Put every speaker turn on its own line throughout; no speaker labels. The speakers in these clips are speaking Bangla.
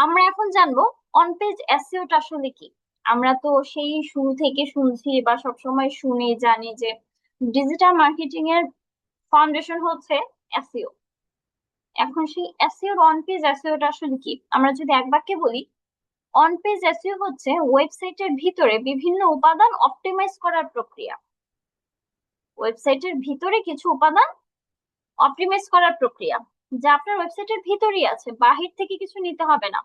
আমরা এখন জানবো অন পেজ এসইওটা আসলে কি। আমরা তো সেই শুরু থেকে শুনছি বা সবসময় শুনে জানি যে ডিজিটাল মার্কেটিং এর ফাউন্ডেশন হচ্ছে এসইও। এখন সেই এসইও অন পেজ এসইওটা আসলে কি আমরা যদি এক বাক্যে বলি, অন পেজ এসইও হচ্ছে ওয়েবসাইটের ভিতরে বিভিন্ন উপাদান অপটিমাইজ করার প্রক্রিয়া। ওয়েবসাইটের ভিতরে কিছু উপাদান অপটিমাইজ করার প্রক্রিয়া যা আপনার ওয়েবসাইটের ভিতরেই আছে, বাহির থেকে কিছু নিতে হবে না।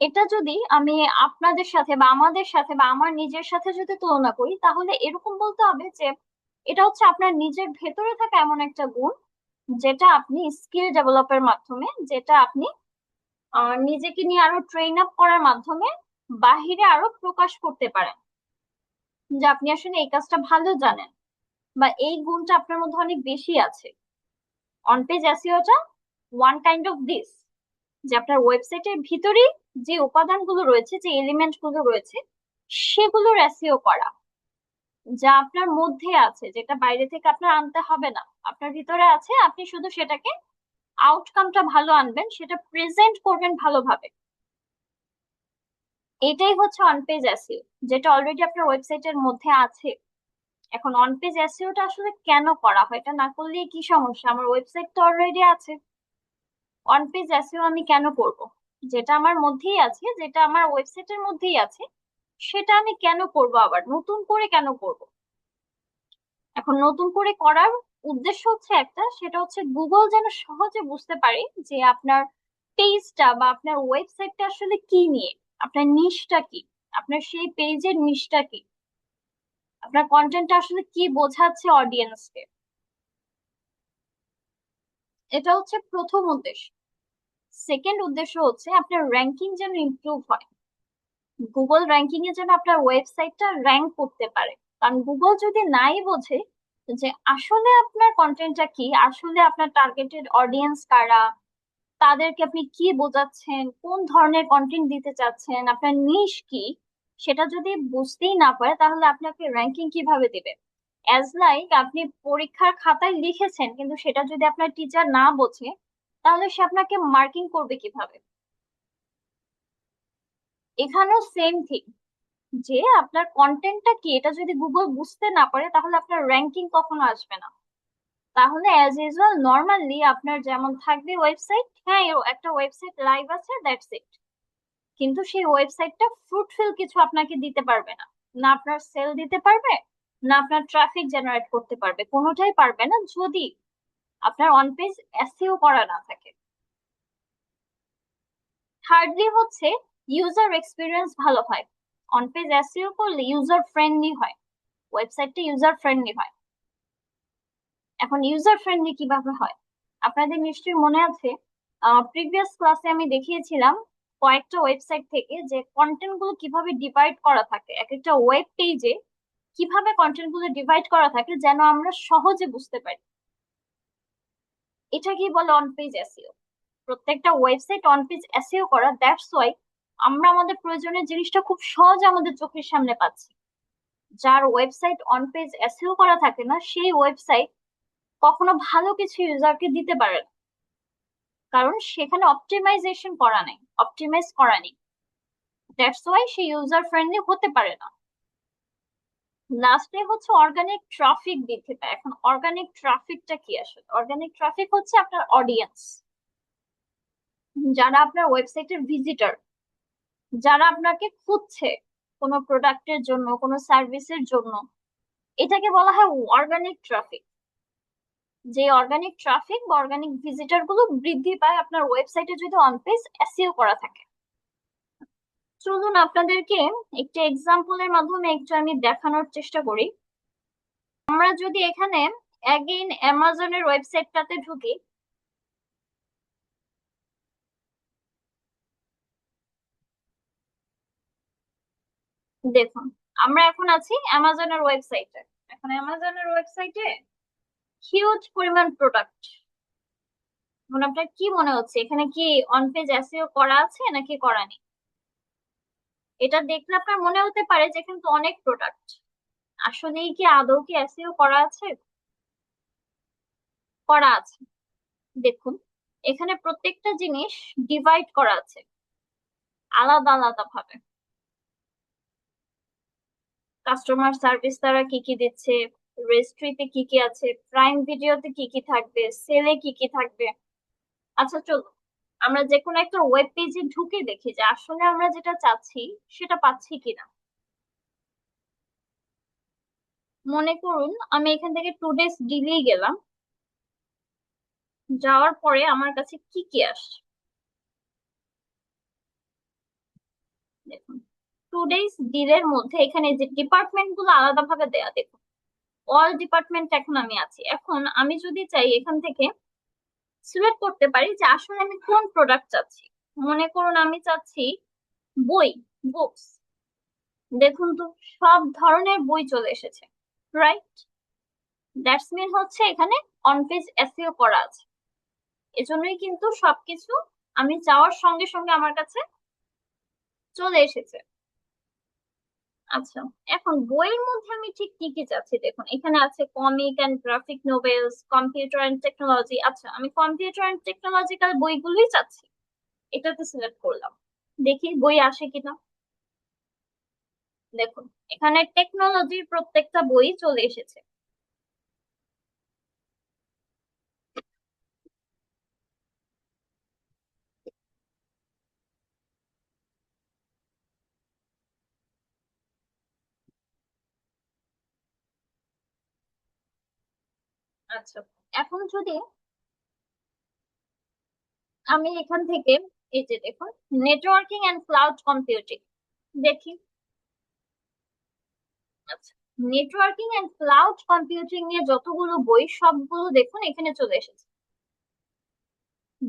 এটা যদি আমি আপনাদের সাথে বা আমাদের সাথে বা আমার নিজের সাথে যদি তুলনা করি, তাহলে এরকম বলতে হবে যে এটা হচ্ছে আপনার নিজের ভেতরে থাকা এমন একটা গুণ যেটা আপনি স্কিল ডেভেলপের মাধ্যমে, যেটা আপনি নিজেকে নিয়ে আরো ট্রেন আপ করার মাধ্যমে বাহিরে আরো প্রকাশ করতে পারেন, যে আপনি আসলে এই কাজটা ভালো জানেন বা এই গুণটা আপনার মধ্যে অনেক বেশি আছে। অন পেজ এসইওটা ওয়ান কাইন্ড অফ দিস, যে আপনার ওয়েবসাইটের ভিতরেই যে উপাদানগুলো রয়েছে, যে এলিমেন্ট গুলো রয়েছে, সেগুলোর এসইও করা, যা আপনার মধ্যে আছে, যেটা বাইরে থেকে আপনার আনতে হবে না, আপনার ভিতরে আছে, আপনি শুধু সেটাকে আউটকামটা ভালো আনবেন, সেটা প্রেজেন্ট করবেন ভালোভাবে। এটাই হচ্ছে অন পেজ এসইও, যেটা অলরেডি আপনার ওয়েবসাইটের মধ্যে আছে। এখন অন পেজ এসইওটা আসলে কেন করা হয়, এটা না করলে কি সমস্যা, আমার ওয়েবসাইট তো অলরেডি আছে। অন পেজ এসইও আমি কেন করব? যেটা আমার মধ্যেই আছে, যেটা আমার ওয়েবসাইটের মধ্যেই আছে, সেটা আমি কেন করব, আবার নতুন করে কেন করব? এখন নতুন করে করার উদ্দেশ্য হচ্ছে একটা, সেটা হচ্ছে গুগল যেন সহজে বুঝতে পারে যে আপনার পেজটা বা আপনার ওয়েবসাইটটা আসলে কি নিয়ে, আপনার নিশটা কি, আপনার সেই পেজের নিশটা কি, আপনার কন্টেন্টটা আসলে কি বোঝাচ্ছে অডিয়েন্সকে। এটা হচ্ছে প্রথম উদ্দেশ্য। সেকেন্ড উদ্দেশ্য হচ্ছে আপনার র্যাঙ্কিং যেন ইমপ্রুভ হয়, গুগল র্যাঙ্কিং এ যেন আপনার ওয়েবসাইটটা র্যাঙ্ক করতে পারে। কারণ গুগল যদি নাই বোঝে যে আসলে আপনার কন্টেন্টটা কি, আসলে আপনার টার্গেটেড অডিয়েন্স কারা, তাদেরকে আপনি কি বোঝাচ্ছেন, কোন ধরনের কন্টেন্ট দিতে চাচ্ছেন, আপনার নিশ কি, সেটা যদি বুঝতেই না পারে, তাহলে আপনাকে র্যাঙ্কিং কিভাবে দিবে? অ্যাজ লাইক আপনি পরীক্ষার খাতায় লিখেছেন, কিন্তু সেটা যদি আপনার টিচার না বোঝে, তাহলে সে আপনাকে মার্কিং করবে কিভাবে? এখানেও সেম থিং, যে আপনার কন্টেন্টটা কি এটা যদি গুগল বুঝতে না পারে, তাহলে আপনার র্যাঙ্কিং কখনো আসবে না। তাহলে অ্যাজ ইউজুয়াল নর্মালি আপনার যেমন থাকবে ওয়েবসাইট, হ্যাঁ একটা ওয়েবসাইট লাইভ আছে, দ্যাটস ইট। কিন্তু সেই ওয়েবসাইটটা ফ্রুটফুল কিছু আপনাকে দিতে পারবে না, না আপনার সেল দিতে পারবে, না আপনার ট্রাফিক জেনারেট করতে পারবে, কোনোটাই পারবে না যদি আপনার অন পেজ এসইও করা না থাকে। থার্ডলি হচ্ছে ইউজার এক্সপিরিয়েন্স ভালো হয়। অন পেজ এসইও করলে ইউজার ফ্রেন্ডলি হয়, ওয়েবসাইটটা ইউজার ফ্রেন্ডলি হয়। এখন ইউজার ফ্রেন্ডলি কিভাবে হয়? আপনাদের নিশ্চয়ই মনে আছে, প্রিভিয়াস ক্লাসে আমি দেখিয়েছিলাম কয়েকটা ওয়েবসাইট থেকে যে কন্টেন্ট গুলো কিভাবে ডিভাইড করা থাকে, এক একটা ওয়েব পেজে কিভাবে কন্টেন্ট গুলো ডিভাইড করা থাকে যেন আমরা সহজে বুঝতে পারি। এটা কি বলে অন পেজ এসইও। প্রত্যেকটা ওয়েবসাইট অন পেজ এসইও করা, দ্যাটস ওয়াই আমরা আমাদের প্রয়োজনীয় জিনিসটা খুব সহজে আমাদের চোখের সামনে পাচ্ছি। যার ওয়েবসাইট অন পেজ এসইও করা থাকে না, সেই ওয়েবসাইট কখনো ভালো কিছু ইউজারকে দিতে পারে না, কারণ সেখানে অপটিমাইজেশন করা নেই, অপটিমাইজ করা নেই। That's why say user friendly হতে পারে না। লাস্টে হচ্ছে অর্গানিক ট্রাফিক বৃদ্ধি পায়। এখন অর্গানিক ট্রাফিকটা কি? আসলে অর্গানিক ট্রাফিক হচ্ছে আপনার অডিয়েন্স, যারা আপনার ওয়েবসাইটের ভিজিটর, যারা আপনাকে খুঁজছে কোনো প্রোডাক্টের জন্য, কোনো সার্ভিসের জন্য, এটাকে বলা হয় অর্গানিক ট্রাফিক। যে অর্গানিক ট্রাফিক বা অর্গানিক ভিজিটর গুলো বৃদ্ধি পায় আপনার ওয়েবসাইটে যদি অন পেজ এসইও করা থাকে। চলুন আপনাদেরকে একটা এক্সাম্পলের মাধ্যমে একটু আমি দেখানোর চেষ্টা করি। আমরা যদি এখানে অ্যাগেইন অ্যামাজনের ওয়েবসাইটটাতে ঢুকি, দেখুন আমরা এখন আছি অ্যামাজনের ওয়েবসাইটে। এখন অ্যামাজনের ওয়েবসাইটে হিউজ পরিমাণ প্রোডাক্ট। এখন আপনার কি মনে হচ্ছে, এখানে কি অন পেজ এসইও করা আছে নাকি করা নেই? এটা দেখলে আপনার মনে হতে পারে যে কিন্তু অনেক প্রোডাক্ট, আসলেই কি আদৌ কি এসইও করা আছে? করা আছে। দেখুন এখানে প্রত্যেকটা জিনিস ডিভাইড করা আছে আলাদা আলাদা ভাবে। কাস্টমার সার্ভিস তারা কি কি দিচ্ছে, রেজিস্ট্রিতে কি কি আছে, প্রাইম ভিডিওতে কি কি থাকবে, সেলে কি কি থাকবে। আচ্ছা চলো আমরা যে কোনো একটা ওয়েব পেজে ঢুকে দেখি যে আসলে আমরা যেটা চাচ্ছি সেটা পাচ্ছি কিনা। মনে করুন আমি এখান থেকে টুডেস ডিলেই গেলাম, যাওয়ার পরে আমার কাছে কি কি আসছে দেখুন। টুডেস ডিলের মধ্যে এখানে যে ডিপার্টমেন্ট গুলো আলাদা ভাবে দেয়া, দেখুন অল ডিপার্টমেন্ট এখন আমি আছি। এখন আমি যদি চাই এখান থেকে সিলেক্ট করতে পারি যে আসলে আমি কোন প্রোডাক্ট চাচ্ছি। মনে করুন আমি চাচ্ছি বই, বুকস। দেখুন তো সব ধরনের বই চলে এসেছে, রাইট? দ্যাটস মিন হচ্ছে এখানে অন পেজ এসইও করা আছে। এজন্যই কিন্তু সবকিছু আমি চাওয়ার সঙ্গে সঙ্গে আমার কাছে চলে এসেছে। আচ্ছা, এখন বইয়ের মধ্যে আমি ঠিক কি কি চাচ্ছি দেখুন, এখানে আছে comic and graphic novels, computer and technology. আচ্ছা আমি কম্পিউটার এন্ড টেকনোলজিক্যাল বইগুলোই চাচ্ছি, এটাতে সিলেক্ট করলাম। দেখি বই আসে কিনা। দেখুন এখানে টেকনোলজির প্রত্যেকটা বই চলে এসেছে। আচ্ছা এখন যদি আমি এখান থেকে এই যে দেখুন নেটওয়ার্কিং এন্ড ক্লাউড কম্পিউটিং দেখি। আচ্ছা, নেটওয়ার্কিং এন্ড ক্লাউড কম্পিউটিং নিয়ে যতগুলো বই সবগুলো দেখুন এখানে চলে এসেছে।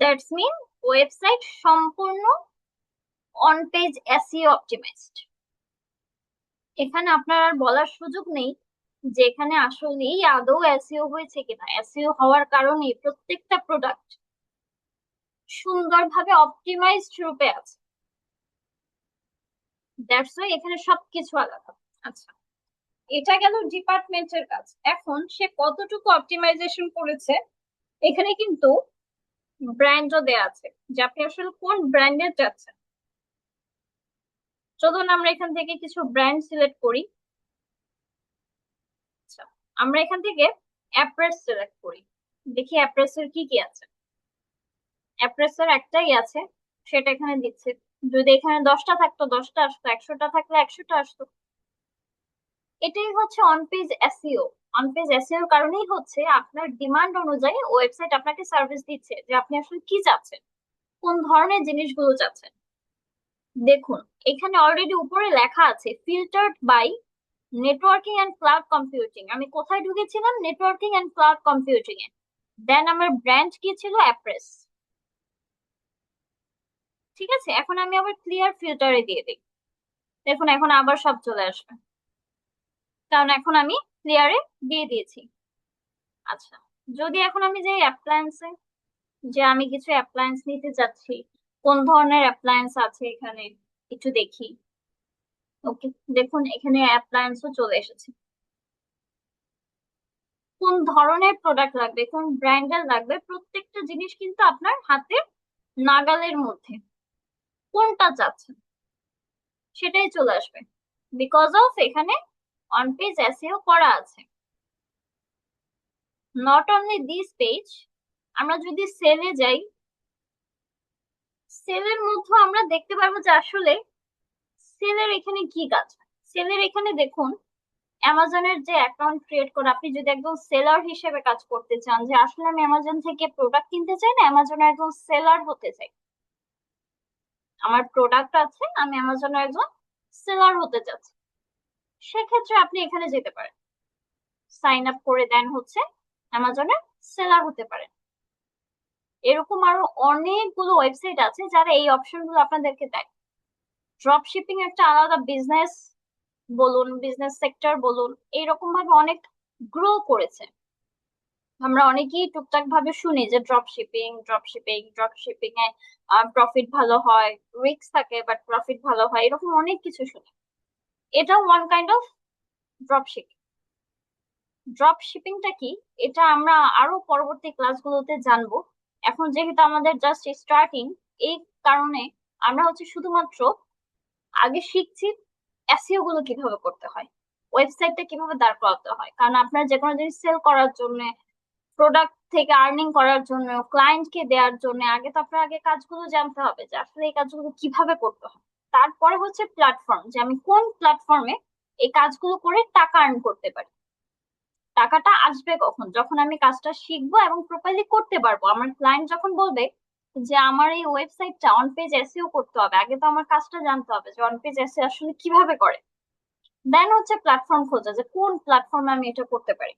দ্যাটস মিন ওয়েবসাইট সম্পূর্ণ অন পেজ এসইও অপটিমাইজড। এখানে আপনার আর বলার সুযোগ নেই যে এখানে আসলেই আদৌ এসইও হয়েছে কিনা। এসইও হওয়ার কারণে প্রত্যেকটা প্রোডাক্ট সুন্দরভাবে অপটিমাইজড রূপে আছে। দ্যাটস ওয়াই এখানে সবকিছু আলাদা। আচ্ছা, এটা গেল ডিপার্টমেন্টের কাজ। এখন সে কতটুকু অপটিমাইজেশন করেছে এখানে কিন্তু ব্র্যান্ডও দেয়া আছে যে আপনি আসলে কোন ব্র্যান্ডের যাচ্ছেন। চলুন আমরা এখান থেকে কিছু ব্র্যান্ড সিলেক্ট করি। আচ্ছা, আমরা এখান থেকে অ্যাপ্রেস সিলেক্ট করি, দেখি অ্যাপ্রেসের কি কি আছে। অ্যাপ্রেসের একটাই আছে, সেটা এখানে দিচ্ছে। যদি এখানে 10টা থাকতো 10টা আসতো, 100টা থাকলে 100টা আসতো। এটাই হচ্ছে on page SEO. On page SEO কারণেই হচ্ছে আপনার ডিমান্ড অনুযায়ী ওয়েবসাইট আপনাকে সার্ভিস দিচ্ছে যে আপনি আসলে কি চাচ্ছেন, কোন ধরনের জিনিসগুলো চাচ্ছেন। দেখুন এখানে অলরেডি উপরে লেখা আছে filtered by networking and cloud computing. আমি কোথায় ঢুকেছিলাম? নেটওয়ার্কিং এন্ড ক্লাউড কম্পিউটিং এ। দেন আমার ব্র্যান্ড কি ছিল? অ্যাপ্রেস। ঠিক আছে, এখন আমি আবার ক্লিয়ার ফিল্টারে দিয়ে দিই। দেখুন এখন আবার সব চলে আসবে, কারণ এখন আমি ক্লিয়ারে দিয়ে দিয়েছি। আচ্ছা, যদি এখন আমি যে অ্যাপ্লায়েন্সে, যে আমি কিছু অ্যাপ্লায়েন্স নিতে যাচ্ছি, কোন ধরনের অ্যাপ্লায়েন্স আছে এখানে একটু দেখি। ওকে, দেখুন এখানে অ্যাপ্লায়েন্সও চলে এসেছে। কোন ধরনের প্রোডাক্ট লাগবে, কোন ব্র্যান্ডের লাগবে, প্রত্যেকটা জিনিস কিন্তু আপনার হাতে নাগালের মধ্যে। কোনটা চাচ্ছেন সেটাই চলে আসবে, বিকজ অফ এখানে অন পেজ এসইও করা আছে। নট অনলি দিস পেজ, আমরা যদি সেলে যাই, সেলের মধ্যে আমরা দেখতে পারবো যে আসলে সেলের এখানে কি কাজ। সেলের এখানে দেখুন অ্যামাজনের যে অ্যাকাউন্ট ক্রিয়েট করে আপনি যদি একদম সেলার হিসেবে কাজ করতে চান, যে আসলে আমি অ্যামাজন থেকে প্রোডাক্ট কিনতে চাই না, অ্যামাজনের একজন সেলার হতে চাই, আমার প্রোডাক্ট আছে আমি অ্যামাজনের একজন সেলার হতে চাচ্ছি, সেক্ষেত্রে আপনি এখানে যেতে পারেন, সাইন আপ করে দেন হচ্ছে অ্যামাজনের সেলার হতে পারেন। এরকম আরো অনেকগুলো ওয়েবসাইট আছে যারা এই অপশন গুলো আপনাদেরকে দেয়। ড্রপ শিপিং একটা আলাদা বিজনেস বলুন, বিজনেস সেক্টর বলুন, এইরকম ভাবে অনেক গ্রো করেছে। আমরা অনেকেই টুকটাক ভাবে শুনি যে ড্রপ শিপিং এ প্রফিট ভালো হয়, রিস্ক থাকে বাট প্রফিট ভালো হয়, এরকম অনেক কিছু শুনি। এটা one kind of drop shipping. Drop শিপিংটা কি এটা আমরা আরো পরবর্তী ক্লাসগুলোতে জানবো। এখন যেহেতু আমাদের জাস্ট স্টার্টিং, এই কারণে আমরা হচ্ছে শুধুমাত্র আগে শিখছি এসইও গুলো কিভাবে করতে হয়, ওয়েবসাইটটা কিভাবে দাঁড় করাতে হয়। কারণ আপনার যে কোনো জিনিস সেল করার জন্য, প্রোডাক্ট থেকে আর্নিং করার জন্য, ক্লায়েন্টকে দেওয়ার জন্য আগে তো আপনার আগে কাজগুলো জানতে হবে যে আসলে এই কাজগুলো কিভাবে করতে হয়। তারপরে হচ্ছে প্ল্যাটফর্ম, যে আমি কোন প্ল্যাটফর্মে এই কাজগুলো করে টাকা আর্ন করতে পারি। টাকাটা আসবে কখন? যখন আমি কাজটা শিখবো এবং প্রপারলি করতে পারবো। আমার ক্লায়েন্ট যখন বলবে যে আমার এই ওয়েবসাইটটা অন পেজ এসইও করতে হবে, আগে তো আমার কাজটা জানতে হবে যে অন পেজ এসইও আসলে কিভাবে করে। দেন হচ্ছে প্ল্যাটফর্ম খোঁজা, যে কোন প্ল্যাটফর্মে আমি এটা করতে পারি।